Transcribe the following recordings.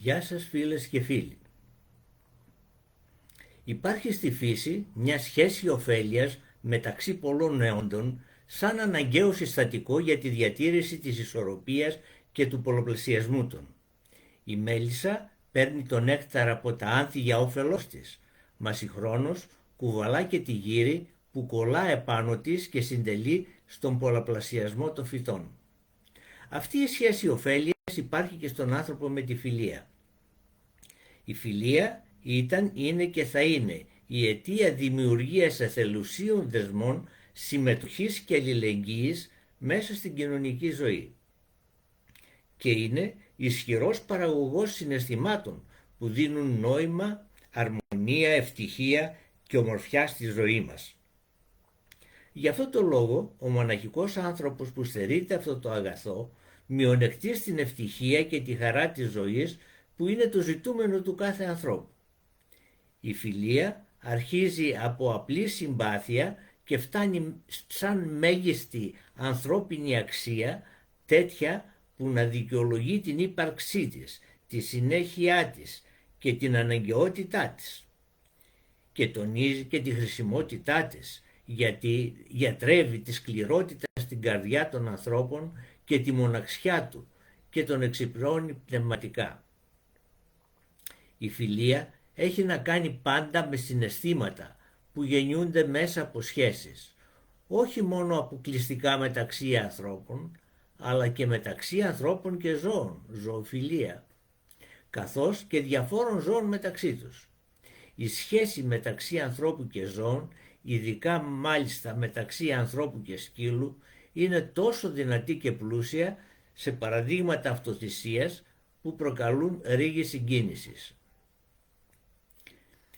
Γεια σας φίλες και φίλοι. Υπάρχει στη φύση μια σχέση ωφέλειας μεταξύ πολλών όντων σαν αναγκαίο συστατικό για τη διατήρηση της ισορροπίας και του πολλαπλασιασμού των. Η μέλισσα παίρνει τον νέκταρα από τα άνθη για όφελός της, μα συγχρόνως κουβαλά και τη γύρι που κολλά επάνω της και συντελεί στον πολλαπλασιασμό των φυτών. Αυτή η σχέση ωφέλειας υπάρχει και στον άνθρωπο με τη φιλία. Η φιλία ήταν, είναι και θα είναι η αιτία δημιουργίας εθελουσίων δεσμών συμμετοχής και αλληλεγγύης μέσα στην κοινωνική ζωή. Και είναι ισχυρός παραγωγός συναισθημάτων που δίνουν νόημα, αρμονία, ευτυχία και ομορφιά στη ζωή μας. Γι' αυτό το λόγο ο μοναχικός άνθρωπος που στερείται αυτό το αγαθό μειονεκτεί στην ευτυχία και τη χαρά της ζωής που είναι το ζητούμενο του κάθε ανθρώπου. Η φιλία αρχίζει από απλή συμπάθεια και φτάνει σαν μέγιστη ανθρώπινη αξία, τέτοια που να δικαιολογεί την ύπαρξή της, τη συνέχειά της και την αναγκαιότητά της. Και τονίζει και τη χρησιμότητά της, γιατί γιατρεύει τη σκληρότητα στην καρδιά των ανθρώπων και τη μοναξιά του και τον εξυπηρώνει πνευματικά. Η φιλία έχει να κάνει πάντα με συναισθήματα που γεννιούνται μέσα από σχέσεις, όχι μόνο αποκλειστικά μεταξύ ανθρώπων, αλλά και μεταξύ ανθρώπων και ζώων, ζωοφιλία, καθώς και διαφόρων ζώων μεταξύ τους. Η σχέση μεταξύ ανθρώπου και ζώων, ειδικά μάλιστα μεταξύ ανθρώπου και σκύλου, είναι τόσο δυνατή και πλούσια σε παραδείγματα αυτοθυσίας που προκαλούν ρίγη συγκίνησης.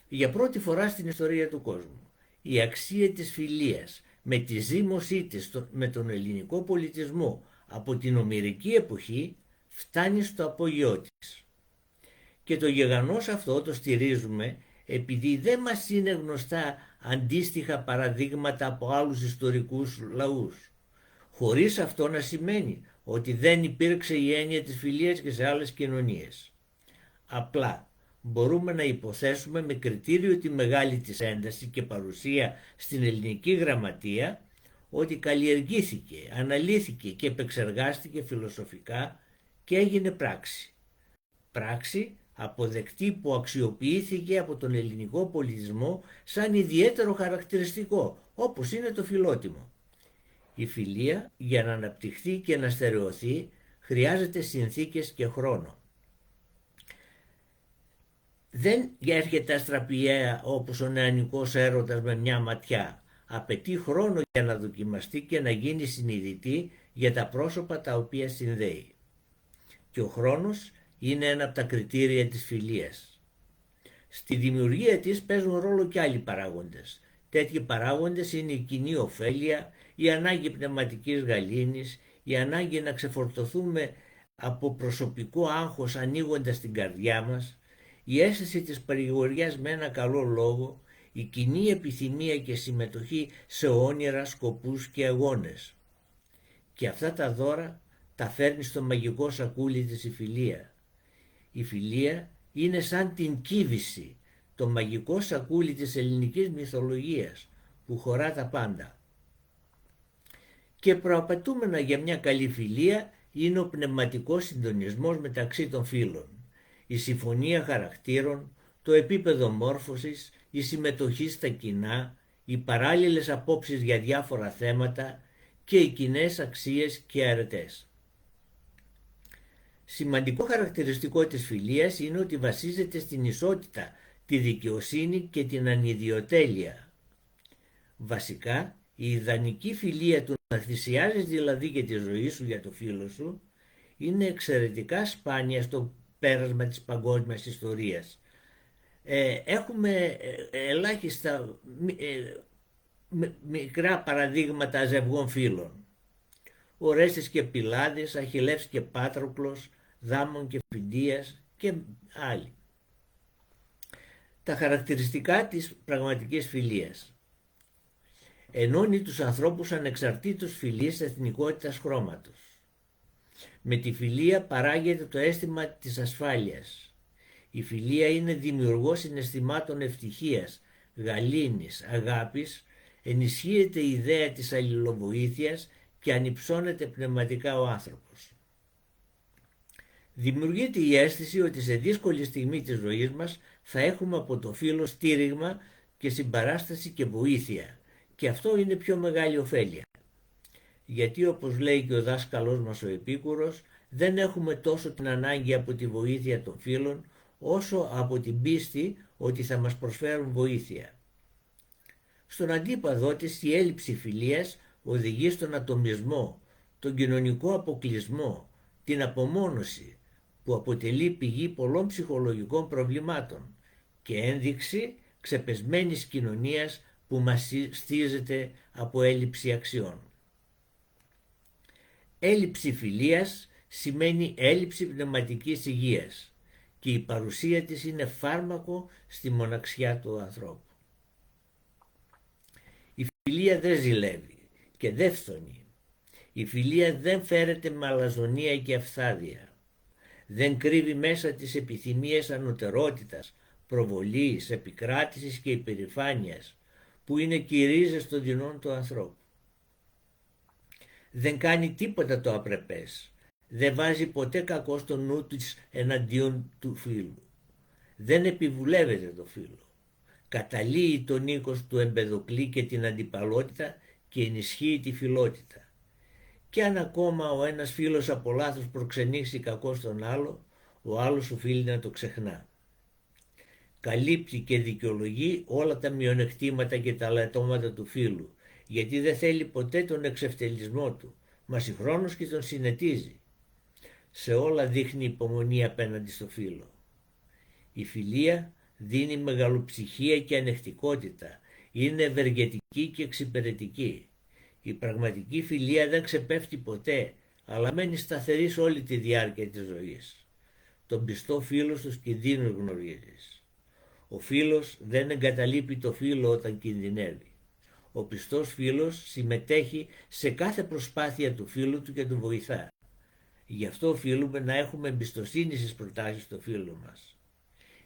Για πρώτη φορά στην ιστορία του κόσμου, η αξία της φιλίας με τη ζήμωσή της με τον ελληνικό πολιτισμό από την ομηρική εποχή φτάνει στο απόγειό της. Και το γεγονός αυτό το στηρίζουμε επειδή δεν μας είναι γνωστά αντίστοιχα παραδείγματα από άλλους ιστορικούς λαούς, χωρίς αυτό να σημαίνει ότι δεν υπήρξε η έννοια της φιλίας και σε άλλες κοινωνίες. Απλά μπορούμε να υποθέσουμε με κριτήριο τη μεγάλη της ένταση και παρουσία στην ελληνική γραμματεία ότι καλλιεργήθηκε, αναλύθηκε και επεξεργάστηκε φιλοσοφικά και έγινε πράξη. Πράξη αποδεκτή που αξιοποιήθηκε από τον ελληνικό πολιτισμό σαν ιδιαίτερο χαρακτηριστικό, όπως είναι το φιλότιμο. Η φιλία για να αναπτυχθεί και να στερεωθεί χρειάζεται συνθήκες και χρόνο. Δεν έρχεται αστραπιαία όπως ο νεανικός έρωτας με μια ματιά. Απαιτεί χρόνο για να δοκιμαστεί και να γίνει συνειδητή για τα πρόσωπα τα οποία συνδέει. Και ο χρόνος είναι ένα από τα κριτήρια της φιλίας. Στη δημιουργία της παίζουν ρόλο και άλλοι παράγοντες. Τέτοιοι παράγοντες είναι η κοινή ωφέλεια, η ανάγκη πνευματικής γαλήνης, η ανάγκη να ξεφορτωθούμε από προσωπικό άγχος ανοίγοντας την καρδιά μας, η αίσθηση της παρηγοριάς με ένα καλό λόγο, η κοινή επιθυμία και συμμετοχή σε όνειρα, σκοπούς και αγώνες. Και αυτά τα δώρα τα φέρνει στο μαγικό σακούλι της η φιλία. Η φιλία είναι σαν την κύβηση, το μαγικό σακούλι της ελληνικής μυθολογίας που χωρά τα πάντα. Και προαπαιτούμενα για μια καλή φιλία είναι ο πνευματικός συντονισμός μεταξύ των φίλων, η συμφωνία χαρακτήρων, το επίπεδο μόρφωσης, η συμμετοχή στα κοινά, οι παράλληλες απόψεις για διάφορα θέματα και οι κοινές αξίες και αρετές. Σημαντικό χαρακτηριστικό της φιλίας είναι ότι βασίζεται στην ισότητα, τη δικαιοσύνη και την ανιδιοτέλεια. Βασικά, η ιδανική φιλία του να θυσιάζεις δηλαδή και τη ζωή σου για το φίλο σου είναι εξαιρετικά σπάνια στο πέρασμα της παγκόσμιας ιστορίας. Έχουμε ελάχιστα μικρά παραδείγματα ζευγών φίλων. Ορέστης και Πυλάδης, Αχιλλεύς και Πάτροκλος, Δάμων και Φιντίας και άλλοι. Τα χαρακτηριστικά της πραγματικής φιλίας. Ενώνει τους ανθρώπους ανεξαρτήτως φυλής, εθνικότητας, χρώματος. Με τη φιλία παράγεται το αίσθημα της ασφάλειας. Η φιλία είναι δημιουργός συναισθημάτων ευτυχίας, γαλήνης, αγάπης, ενισχύεται η ιδέα της αλληλοβοήθειας και ανυψώνεται πνευματικά ο άνθρωπος. Δημιουργείται η αίσθηση ότι σε δύσκολη στιγμή της ζωής μας θα έχουμε από το φίλο στήριγμα και συμπαράσταση και βοήθεια, και αυτό είναι πιο μεγάλη ωφέλεια. Γιατί, όπως λέει και ο δάσκαλός μας ο Επίκουρος, δεν έχουμε τόσο την ανάγκη από τη βοήθεια των φίλων όσο από την πίστη ότι θα μας προσφέρουν βοήθεια. Στον αντίπαδό της, η έλλειψη φιλίας οδηγεί στον ατομισμό, τον κοινωνικό αποκλεισμό, την απομόνωση, που αποτελεί πηγή πολλών ψυχολογικών προβλημάτων και ένδειξη ξεπεσμένης κοινωνίας που μαστίζεται από έλλειψη αξιών. Έλλειψη φιλίας σημαίνει έλλειψη πνευματικής υγείας και η παρουσία της είναι φάρμακο στη μοναξιά του ανθρώπου. Η φιλία δεν ζηλεύει και δεν φθονεί. Η φιλία δεν φέρεται με αλαζονία και αυθάδεια. Δεν κρύβει μέσα τις επιθυμίες ανωτερότητας, προβολής, επικράτησης και υπερηφάνειας, που είναι και οι ρίζες των δεινών του ανθρώπου. Δεν κάνει τίποτα το απρεπές. Δεν βάζει ποτέ κακό στο νου της εναντίον του φίλου. Δεν επιβουλεύεται το φίλο. Καταλύει τον οίκος του Εμπεδοκλή και την αντιπαλότητα και ενισχύει τη φιλότητα. Και αν ακόμα ο ένας φίλος από λάθος προξενήσει κακό στον άλλο, ο άλλος οφείλει να το ξεχνά. Καλύπτει και δικαιολογεί όλα τα μειονεκτήματα και τα λατώματα του φίλου, γιατί δεν θέλει ποτέ τον εξευτελισμό του, μα συγχρόνως και τον συνετίζει. Σε όλα δείχνει υπομονή απέναντι στο φίλο. Η φιλία δίνει μεγαλοψυχία και ανεκτικότητα, είναι ευεργετική και εξυπηρετική. Η πραγματική φιλία δεν ξεπέφτει ποτέ, αλλά μένει σταθερή σε όλη τη διάρκεια της ζωής. Τον πιστό φίλο στους κινδύνους γνωρίζεις. Ο φίλος δεν εγκαταλείπει το φίλο όταν κινδυνεύει. Ο πιστός φίλος συμμετέχει σε κάθε προσπάθεια του φίλου του και του βοηθά. Γι' αυτό οφείλουμε να έχουμε εμπιστοσύνη στις προτάσεις του φίλου μας.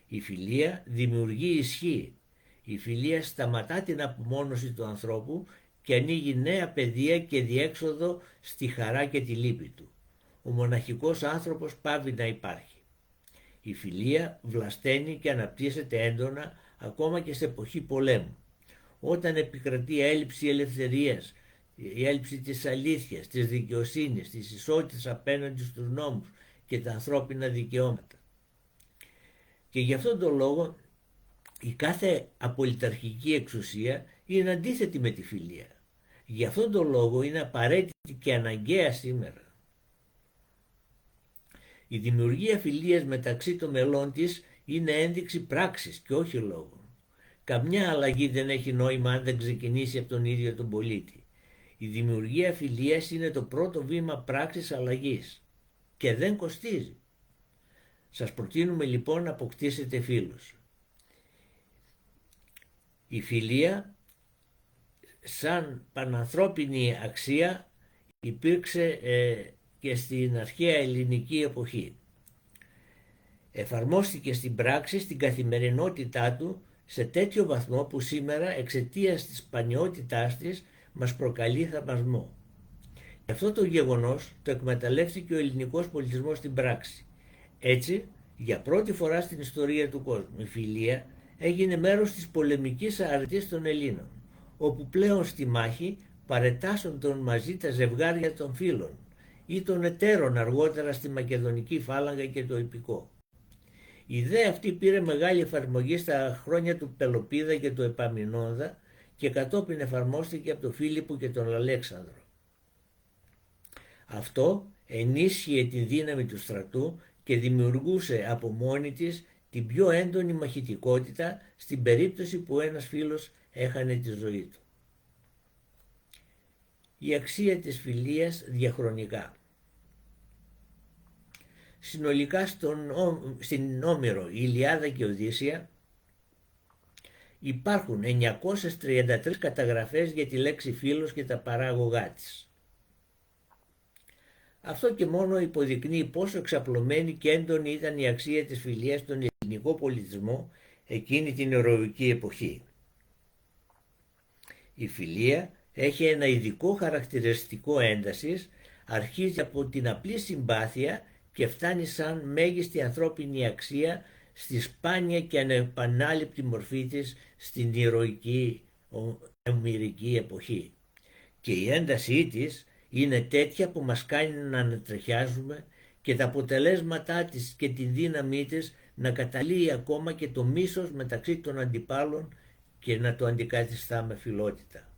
Η φιλία δημιουργεί ισχύ. Η φιλία σταματά την απομόνωση του ανθρώπου και ανοίγει νέα πεδία και διέξοδο στη χαρά και τη λύπη του. Ο μοναχικός άνθρωπος πάβει να υπάρχει. Η φιλία βλασταίνει και αναπτύσσεται έντονα ακόμα και σε εποχή πολέμου. Όταν επικρατεί έλλειψη ελευθερίας, η έλλειψη της αλήθειας, της δικαιοσύνης, της ισότητας απέναντι στους νόμους και τα ανθρώπινα δικαιώματα. Και γι' αυτόν τον λόγο η κάθε απολυταρχική εξουσία είναι αντίθετη με τη φιλία. Γι' αυτόν τον λόγο είναι απαραίτητη και αναγκαία σήμερα. Η δημιουργία φιλίας μεταξύ των μελών της είναι ένδειξη πράξης και όχι λόγου. Καμιά αλλαγή δεν έχει νόημα αν δεν ξεκινήσει από τον ίδιο τον πολίτη. Η δημιουργία φιλίας είναι το πρώτο βήμα πράξης αλλαγής και δεν κοστίζει. Σας προτείνουμε λοιπόν να αποκτήσετε φίλους. Η φιλία σαν πανανθρώπινη αξία υπήρξε και στην αρχαία ελληνική εποχή. Εφαρμόστηκε στην πράξη, στην καθημερινότητά του, σε τέτοιο βαθμό που σήμερα εξαιτίας της σπανιότητάς της μας προκαλεί θαυμασμό. Και αυτό το γεγονός το εκμεταλλεύτηκε ο ελληνικός πολιτισμός στην πράξη. Έτσι, για πρώτη φορά στην ιστορία του κόσμου, η φιλία έγινε μέρος της πολεμικής αρετής των Ελλήνων, όπου πλέον στη μάχη παρετάσσονταν μαζί τα ζευγάρια των φίλων ή των εταίρων αργότερα στη Μακεδονική φάλαγγα και το Ιππικό. Η ιδέα αυτή πήρε μεγάλη εφαρμογή στα χρόνια του Πελοπίδα και του Επαμινόνδα και κατόπιν εφαρμόστηκε από τον Φίλιππο και τον Αλέξανδρο. Αυτό ενίσχυε τη δύναμη του στρατού και δημιουργούσε από μόνη της την πιο έντονη μαχητικότητα στην περίπτωση που ένας φίλος έχανε τη ζωή του. Η αξία της φιλίας διαχρονικά. Συνολικά στην Όμηρο, η Ιλιάδα και Οδύσσεια υπάρχουν 933 καταγραφές για τη λέξη φίλος και τα παράγωγά της. Αυτό και μόνο υποδεικνύει πόσο εξαπλωμένη και έντονη ήταν η αξία της φιλίας των Ελληνικών ελληνικό πολιτισμό εκείνη την ηρωική εποχή. Η φιλία έχει ένα ειδικό χαρακτηριστικό έντασης, αρχίζει από την απλή συμπάθεια και φτάνει σαν μέγιστη ανθρώπινη αξία στη σπάνια και ανεπανάληπτη μορφή της στην ηρωική ομηρική εποχή. Και η έντασή της είναι τέτοια που μας κάνει να ανατριχιάζουμε και τα αποτελέσματά της και τη δύναμή της να καταλύει ακόμα και το μίσος μεταξύ των αντιπάλων και να το αντικαθιστά με φιλότητα.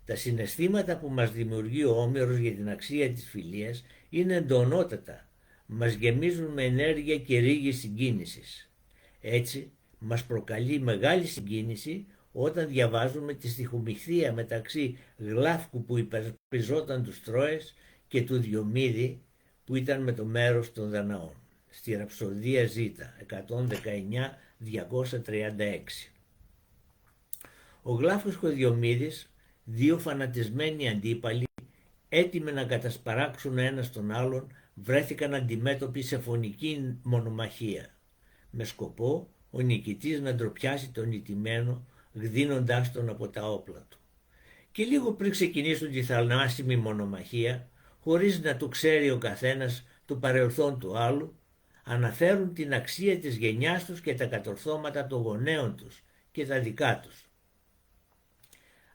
Τα συναισθήματα που μας δημιουργεί ο Όμηρος για την αξία της φιλίας είναι εντονότατα, μας γεμίζουν με ενέργεια και ρίγη συγκίνησης. Έτσι μας προκαλεί μεγάλη συγκίνηση όταν διαβάζουμε τη στιχομυθία μεταξύ Γλάφκου που υπερασπιζόταν τους Τρόες και του Διομήδη που ήταν με το μέρος των Δαναών, στη ραψοδία Ζ, 119-236. Ο Γλάφκος και ο Διομήδης, δύο φανατισμένοι αντίπαλοι, έτοιμοι να κατασπαράξουν ένας τον άλλον, βρέθηκαν αντιμέτωποι σε φωνική μονομαχία, με σκοπό ο νικητής να ντροπιάσει τον ηττημένο, γδίνοντάς τον από τα όπλα του. Και λίγο πριν ξεκινήσουν τη θανάσιμη μονομαχία, χωρίς να το ξέρει ο καθένας το παρελθόν του άλλου, αναφέρουν την αξία της γενιάς τους και τα κατορθώματα των γονέων τους και τα δικά τους.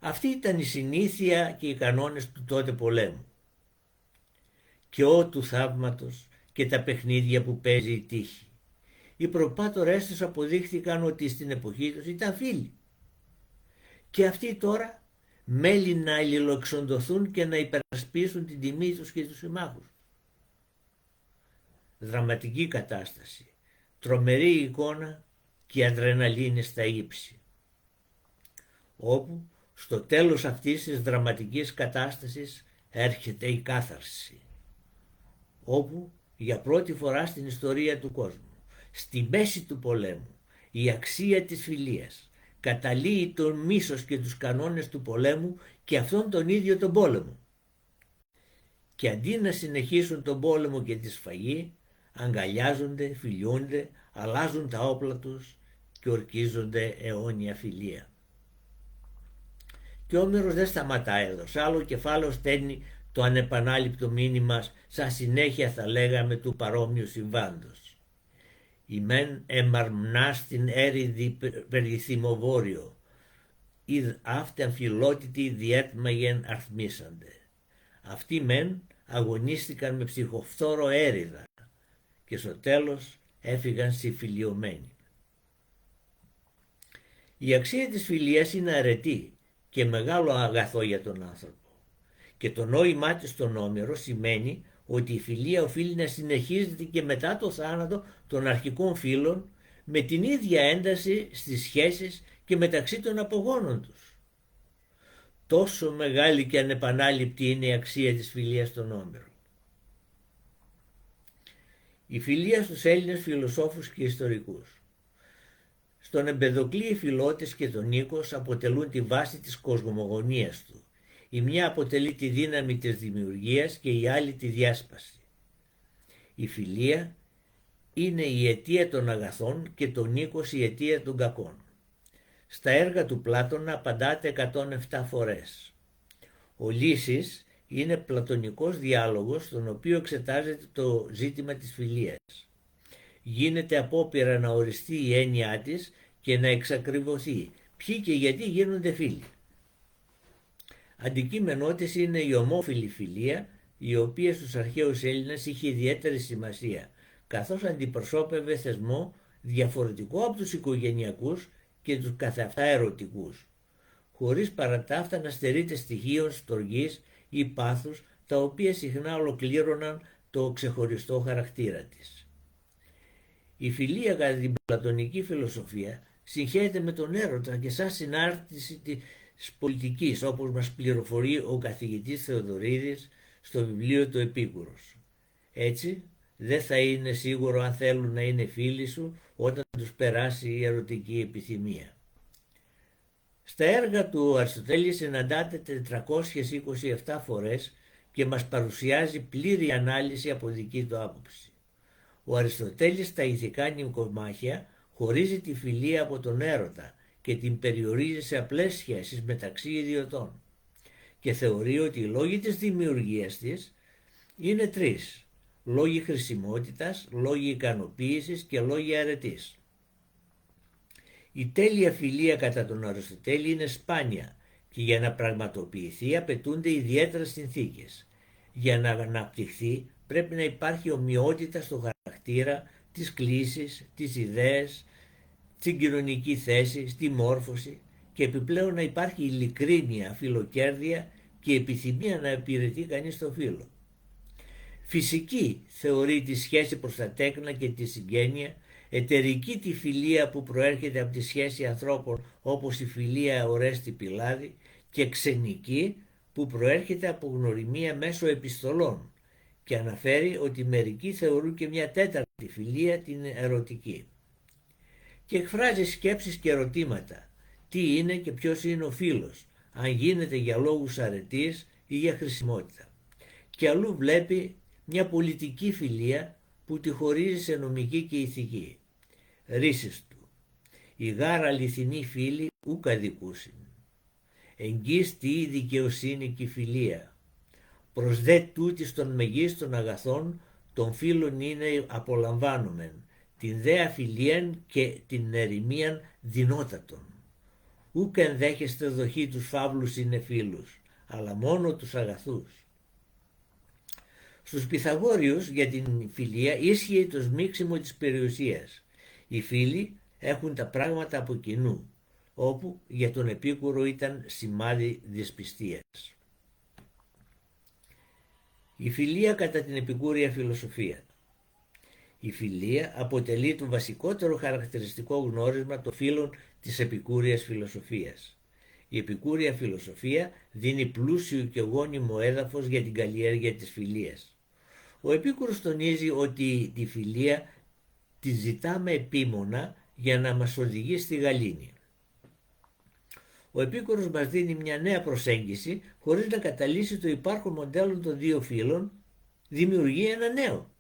Αυτή ήταν η συνήθεια και οι κανόνες του τότε πολέμου. Και του θαύματος και τα παιχνίδια που παίζει η τύχη. Οι προπάτορές τους αποδείχθηκαν ότι στην εποχή τους ήταν φίλοι. Και αυτοί τώρα μέλη να αλληλοεξοντωθούν και να υπερασπίσουν την τιμή τους και τους συμμάχους. Δραματική κατάσταση, τρομερή εικόνα και η αδρεναλίνη στα ύψη. Όπου στο τέλος αυτής της δραματικής κατάστασης έρχεται η κάθαρση. Όπου για πρώτη φορά στην ιστορία του κόσμου, στη μέση του πολέμου, η αξία της φιλίας καταλύει τον μίσος και τους κανόνες του πολέμου και αυτόν τον ίδιο τον πόλεμο. Και αντί να συνεχίσουν τον πόλεμο και τη σφαγή, αγκαλιάζονται, φιλιούνται, αλλάζουν τα όπλα τους και ορκίζονται αιώνια φιλία. Και ο Όμηρος δεν σταματάει εδώ. Σ' άλλο κεφάλαιο στέλνει το ανεπανάληπτο μήνυμα σαν συνέχεια θα λέγαμε του παρόμοιου συμβάντος. «Η μεν εμαρμνά στην έρηδη περιθυμοβόριο, ιδ αύτε αμφιλότητοι διέτμαγεν αρθμίσαντε». Αυτοί μεν αγωνίστηκαν με ψυχοφθόρο έρηδα και στο τέλος έφυγαν συμφιλιωμένοι. Η αξία της φιλίας είναι αρετή και μεγάλο αγαθό για τον άνθρωπο. Και το νόημά της στον Όμηρο σημαίνει ότι η φιλία οφείλει να συνεχίζεται και μετά το θάνατο των αρχικών φίλων με την ίδια ένταση στις σχέσεις και μεταξύ των απογόνων τους. Τόσο μεγάλη και ανεπανάληπτη είναι η αξία της φιλίας στον Όμηρο. Η φιλία στους Έλληνες φιλοσόφους και ιστορικούς. Στον Εμπεδοκλή οι Φιλότες και τον Νίκος αποτελούν τη βάση της κοσμογονίας του. Η μια αποτελεί τη δύναμη της δημιουργίας και η άλλη τη διάσπαση. Η φιλία είναι η αιτία των αγαθών και τον Νίκος η αιτία των κακών. Στα έργα του Πλάτωνα απαντάται 107 φορές. Ο Λύσης είναι πλατωνικός διάλογος στον οποίο εξετάζεται το ζήτημα της φιλίας. Γίνεται απόπειρα να οριστεί η έννοιά της και να εξακριβωθεί ποιοι και γιατί γίνονται φίλοι. Αντικείμενό της είναι η ομόφιλη φιλία, η οποία στους αρχαίους Έλληνες είχε ιδιαίτερη σημασία, καθώς αντιπροσώπευε θεσμό διαφορετικό από τους οικογενειακούς και τους καθεαυτά ερωτικούς, χωρίς παρά τα αυτά να στερείται στοιχείων στοργής ή πάθους, τα οποία συχνά ολοκλήρωναν το ξεχωριστό χαρακτήρα της. Η φιλία κατά την πλατωνική φιλοσοφία συγχέεται με τον έρωτα και σαν συνάρτηση της πολιτικής, όπως μας πληροφορεί ο καθηγητής Θεοδωρίδης στο βιβλίο του Επίκουρος. Έτσι δεν θα είναι σίγουρο αν θέλουν να είναι φίλοι σου όταν τους περάσει η ερωτική επιθυμία. Στα έργα του Αριστοτέλη συναντάται 427 φορές και μας παρουσιάζει πλήρη ανάλυση από δική του άποψη. Ο Αριστοτέλης στα ηθικά νοικομάχια χωρίζει τη φιλία από τον έρωτα και την περιορίζει σε απλές σχέσεις μεταξύ ιδιωτών και θεωρεί ότι οι λόγοι της δημιουργίας της είναι τρεις: λόγοι χρησιμότητας, λόγοι ικανοποίησης και λόγοι αρετής. Η τέλεια φιλία κατά τον Αριστοτέλη είναι σπάνια και για να πραγματοποιηθεί απαιτούνται ιδιαίτερες συνθήκες. Για να αναπτυχθεί πρέπει να υπάρχει ομοιότητα στο χαρακτήρα, τις κλίσεις, τις ιδέες, στην κοινωνική θέση, στη μόρφωση και επιπλέον να υπάρχει ειλικρίνεια, φιλοκέρδεια και επιθυμία να υπηρετεί κανείς το φίλο. Φυσική θεωρεί τη σχέση προς τα τέκνα και τη συγγένεια, εταιρική τη φιλία που προέρχεται από τη σχέση ανθρώπων όπως η φιλία Ορέστη-Πυλάδη και ξενική που προέρχεται από γνωριμία μέσω επιστολών και αναφέρει ότι μερικοί θεωρούν και μια τέταρτη φιλία, την ερωτική. Και εκφράζει σκέψεις και ερωτήματα. Τι είναι και ποιος είναι ο φίλος, αν γίνεται για λόγους αρετής ή για χρησιμότητα. Και αλλού βλέπει μια πολιτική φιλία που τη χωρίζει σε νομική και ηθική. Ρίσεις του. Η γάρα αληθινή φίλη ουκ αδικούσιν. Εγγύς τι η δικαιοσύνη και η φιλία. Προς δε τούτης των μεγίστων αγαθών των φίλων είναι απολαμβάνομεν, την δε αφιλίαν και την ερημίαν δυνότατον. Ούκ ενδέχεστε δοχή τους φαύλους είναι φίλους, αλλά μόνο τους αγαθούς. Στους Πυθαγόριους για την φιλία ίσχυε το σμίξιμο της περιουσίας. Οι φίλοι έχουν τα πράγματα από κοινού, όπου για τον Επίκουρο ήταν σημάδι δυσπιστίας. Η φιλία κατά την επικούρια φιλοσοφία. Η φιλία αποτελεί το βασικότερο χαρακτηριστικό γνώρισμα των φίλων της επικούριας φιλοσοφίας. Η επικούρια φιλοσοφία δίνει πλούσιο και γόνιμο έδαφος για την καλλιέργεια της φιλίας. Ο Επίκουρος τονίζει ότι τη φιλία τη ζητάμε επίμονα για να μας οδηγεί στη γαλήνη. Ο Επίκουρος μας δίνει μια νέα προσέγγιση χωρίς να καταλύσει το υπάρχον μοντέλο των δύο φύλων, δημιουργεί ένα νέο.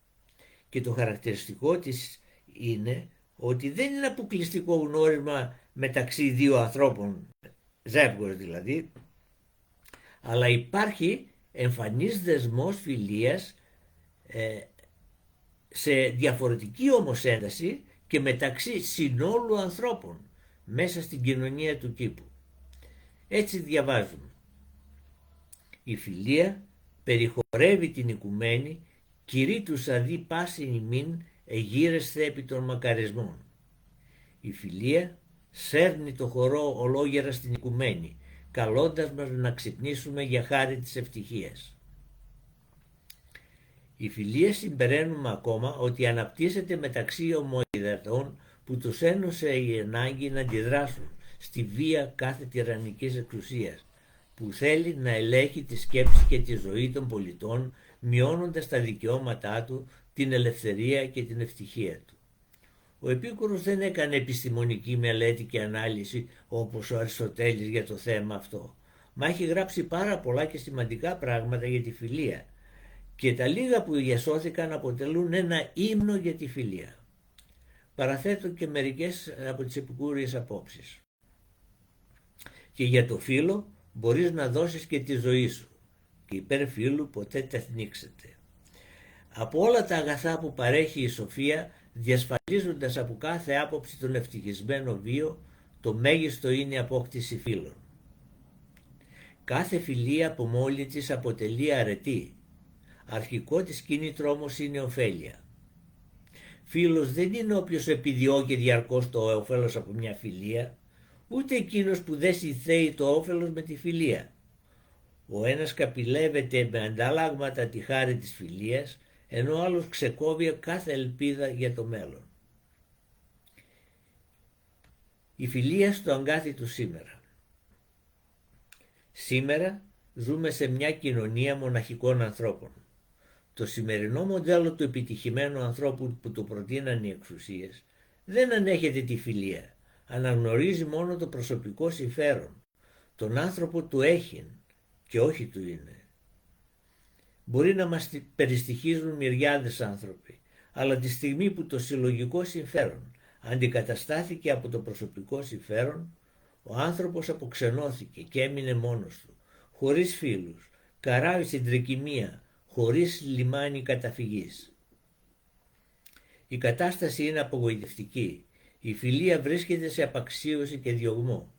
Και το χαρακτηριστικό της είναι ότι δεν είναι αποκλειστικό γνώρισμα μεταξύ δύο ανθρώπων, ζεύγος δηλαδή, αλλά υπάρχει εμφανής δεσμός φιλίας σε διαφορετική όμως ένταση και μεταξύ συνόλου ανθρώπων μέσα στην κοινωνία του κήπου. Έτσι διαβάζουμε. Η φιλία περιχωρεύει την οικουμένη, κηρύττους αδεί πάσιν ημίν εγείρεσθε επί των μακαρισμών. Η φιλία σέρνει το χορό ολόγερα στην οικουμένη, καλώντας μας να ξυπνήσουμε για χάρη της ευτυχίας. Η φιλία συμπεραίνουμε ακόμα ότι αναπτύσσεται μεταξύ ομοειδετών που τους ένωσε η ανάγκη να αντιδράσουν στη βία κάθε τυραννικής εξουσίας, που θέλει να ελέγχει τη σκέψη και τη ζωή των πολιτών, μειώνοντας τα δικαιώματά του, την ελευθερία και την ευτυχία του. Ο Επίκουρος δεν έκανε επιστημονική μελέτη και ανάλυση όπως ο Αριστοτέλης για το θέμα αυτό, μα έχει γράψει πάρα πολλά και σημαντικά πράγματα για τη φιλία και τα λίγα που διασώθηκαν αποτελούν ένα ύμνο για τη φιλία. Παραθέτω και μερικές από τις επικούριες απόψεις. Και για το φίλο μπορείς να δώσεις και τη ζωή σου και υπέρ φίλου ποτέ τεθνίξετε. Από όλα τα αγαθά που παρέχει η σοφία, διασφαλίζοντας από κάθε άποψη τον ευτυχισμένο βίο, το μέγιστο είναι η απόκτηση φίλων. Κάθε φιλία από μόλι της αποτελεί αρετή. Αρχικό της κίνητρο όμως είναι ωφέλεια. Φίλος δεν είναι όποιος επιδιώκει διαρκώς το όφελος από μια φιλία, ούτε εκείνος που δεν συνθέει το όφελος με τη φιλία. Ο ένας καπηλεύεται με αντάλλαγματα τη χάρη της φιλίας, ενώ ο άλλος ξεκόβει κάθε ελπίδα για το μέλλον. Η φιλία στο αγκάθι του σήμερα. Σήμερα ζούμε σε μια κοινωνία μοναχικών ανθρώπων. Το σημερινό μοντέλο του επιτυχημένου ανθρώπου που το προτείναν οι εξουσίες δεν ανέχεται τη φιλία, αναγνωρίζει μόνο το προσωπικό συμφέρον, τον άνθρωπο του έχειν και όχι του είναι. Μπορεί να μας περιστοιχίζουν μυριάδες άνθρωποι, αλλά τη στιγμή που το συλλογικό συμφέρον αντικαταστάθηκε από το προσωπικό συμφέρον, ο άνθρωπος αποξενώθηκε και έμεινε μόνος του, χωρίς φίλους, καράβι στην τρικυμία, χωρίς λιμάνι καταφυγής. Η κατάσταση είναι απογοητευτική. Η φιλία βρίσκεται σε απαξίωση και διωγμό.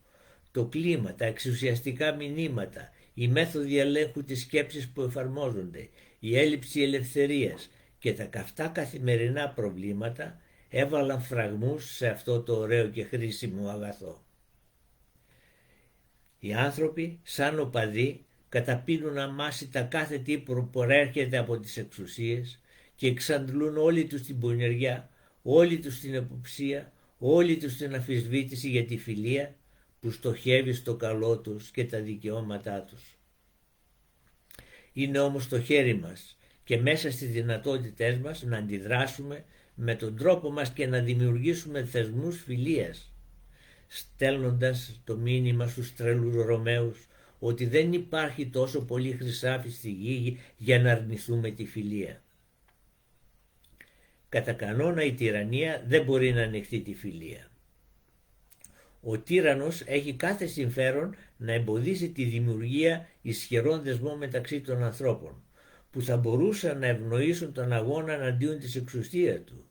Το κλίμα, τα εξουσιαστικά μηνύματα, οι μέθοδοι ελέγχου της σκέψης που εφαρμόζονται, η έλλειψη ελευθερίας και τα καυτά καθημερινά προβλήματα έβαλαν φραγμούς σε αυτό το ωραίο και χρήσιμο αγαθό. Οι άνθρωποι, σαν οπαδοί, καταπίνουν αμάσιτα κάθε τι που προέρχεται από τις εξουσίες και εξαντλούν όλη τους την πονηριά, όλη τους την υποψία, όλη τους την αμφισβήτηση για τη φιλία που στοχεύει στο καλό τους και τα δικαιώματά τους. Είναι όμως στο χέρι μας και μέσα στις δυνατότητές μας να αντιδράσουμε με τον τρόπο μας και να δημιουργήσουμε θεσμούς φιλίας, στέλνοντας το μήνυμα στους τρελούς Ρωμαίους ότι δεν υπάρχει τόσο πολύ χρυσάφι στη γη για να αρνηθούμε τη φιλία. Κατά κανόνα η τυραννία δεν μπορεί να ανεχτεί τη φιλία. Ο τύραννος έχει κάθε συμφέρον να εμποδίσει τη δημιουργία ισχυρών δεσμών μεταξύ των ανθρώπων, που θα μπορούσαν να ευνοήσουν τον αγώνα εναντίον της εξουσίας του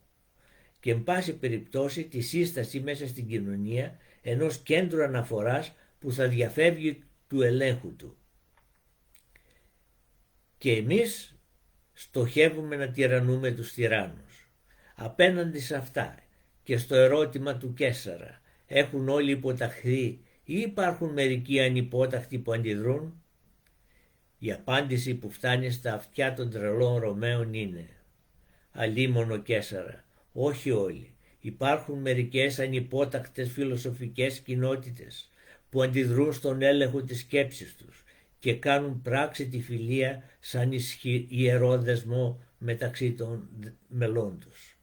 και εν πάση περιπτώσει τη σύσταση μέσα στην κοινωνία ενός κέντρου αναφοράς που θα διαφεύγει του ελέγχου του. Και εμείς στοχεύουμε να τυραννούμε τους τυράννους. Απέναντι σε αυτά και στο ερώτημα του Καίσαρα, έχουν όλοι υποταχθεί ή υπάρχουν μερικοί ανυπόταχτοι που αντιδρούν? Η απάντηση που φτάνει στα αυτιά των τρελών Ρωμαίων είναι «Αλίμονο Καίσαρα, όχι όλοι. Υπάρχουν μερικές ανυπότακτες φιλοσοφικές κοινότητες που αντιδρούν στον έλεγχο της σκέψης τους και κάνουν πράξη τη φιλία σαν ιερό δεσμό μεταξύ των μελών τους».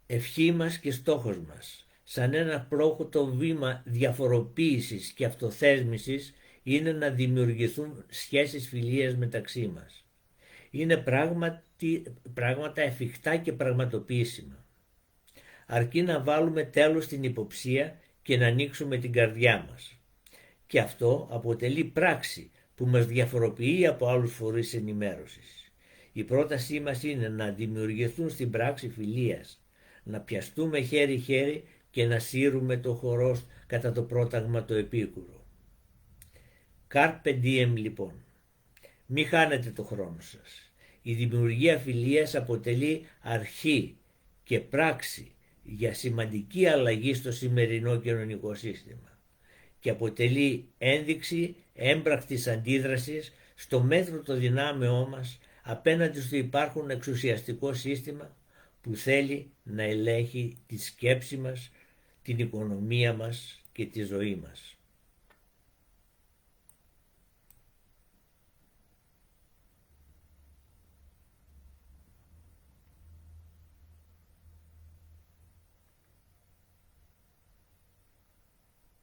Ευχή μας και στόχος μας, σαν ένα πρόχωτο βήμα διαφοροποίησης και αυτοθέσμησης, είναι να δημιουργηθούν σχέσεις φιλίας μεταξύ μας. Είναι πράγματα εφικτά και πραγματοποιήσιμα. Αρκεί να βάλουμε τέλος στην υποψία και να ανοίξουμε την καρδιά μας. Και αυτό αποτελεί πράξη που μας διαφοροποιεί από άλλους φορείς ενημέρωσης. Η πρότασή μας είναι να δημιουργηθούν στην πράξη φιλίας, να πιαστούμε χέρι-χέρι και να σύρουμε το χορό κατά το πρόταγμα το επίκουρο. Carpe diem λοιπόν. Μη χάνετε το χρόνο σας. Η δημιουργία φιλίας αποτελεί αρχή και πράξη για σημαντική αλλαγή στο σημερινό κοινωνικό σύστημα και αποτελεί ένδειξη έμπρακτης αντίδρασης στο μέτρο των δυνάμεών μας απέναντι στο υπάρχον εξουσιαστικό σύστημα που θέλει να ελέγχει τη σκέψη μας, την οικονομία μας και τη ζωή μας.